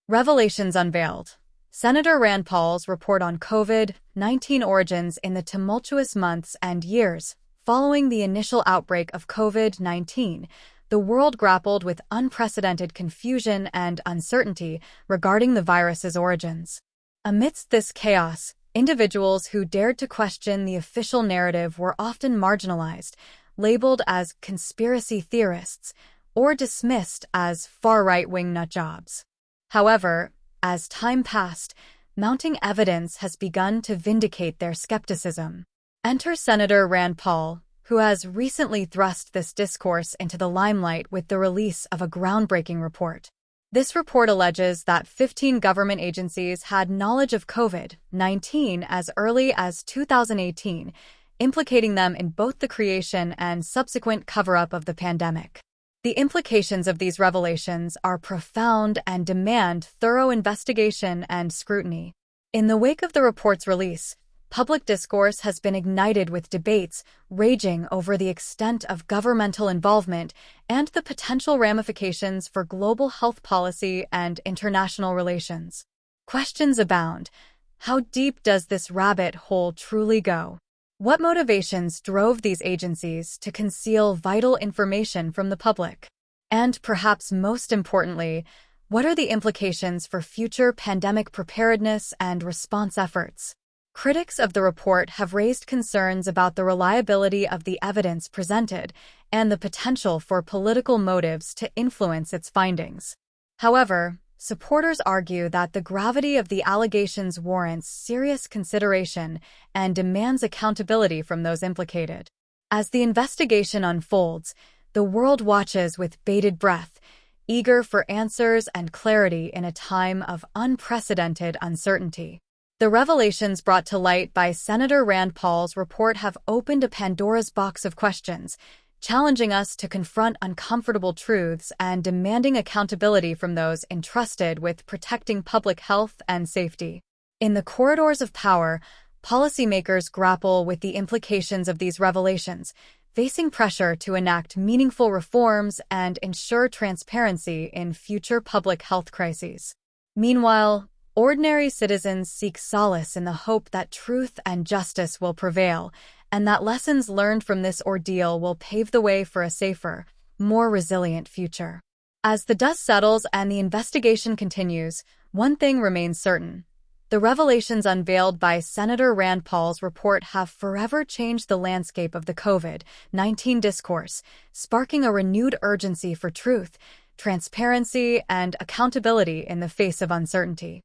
Revelations unveiled. Senator Rand Paul's report on COVID-19 origins in the tumultuous months and years following the initial outbreak of COVID-19, the world grappled with unprecedented confusion and uncertainty regarding the virus's origins. Amidst this chaos, individuals who dared to question the official narrative were often marginalized, labeled as conspiracy theorists, or dismissed as far-right-wing nutjobs. However, as time passed, mounting evidence has begun to vindicate their skepticism. Enter Senator Rand Paul, who has recently thrust this discourse into the limelight with the release of a groundbreaking report. This report alleges that 15 government agencies had knowledge of COVID-19 as early as 2018, implicating them in both the creation and subsequent cover-up of the pandemic. The implications of these revelations are profound and demand thorough investigation and scrutiny. In the wake of the report's release, public discourse has been ignited with debates raging over the extent of governmental involvement and the potential ramifications for global health policy and international relations. Questions abound. How deep does this rabbit hole truly go? What motivations drove these agencies to conceal vital information from the public? And perhaps most importantly, what are the implications for future pandemic preparedness and response efforts? Critics of the report have raised concerns about the reliability of the evidence presented and the potential for political motives to influence its findings. However, supporters argue that the gravity of the allegations warrants serious consideration and demands accountability from those implicated. As the investigation unfolds, the world watches with bated breath, eager for answers and clarity in a time of unprecedented uncertainty. The revelations brought to light by Senator Rand Paul's report have opened a Pandora's box of questions, challenging us to confront uncomfortable truths and demanding accountability from those entrusted with protecting public health and safety. In the corridors of power, policymakers grapple with the implications of these revelations, facing pressure to enact meaningful reforms and ensure transparency in future public health crises. Meanwhile, ordinary citizens seek solace in the hope that truth and justice will prevail, and that lessons learned from this ordeal will pave the way for a safer, more resilient future. As the dust settles and the investigation continues, one thing remains certain. The revelations unveiled by Senator Rand Paul's report have forever changed the landscape of the COVID-19 discourse, sparking a renewed urgency for truth, transparency, and accountability in the face of uncertainty.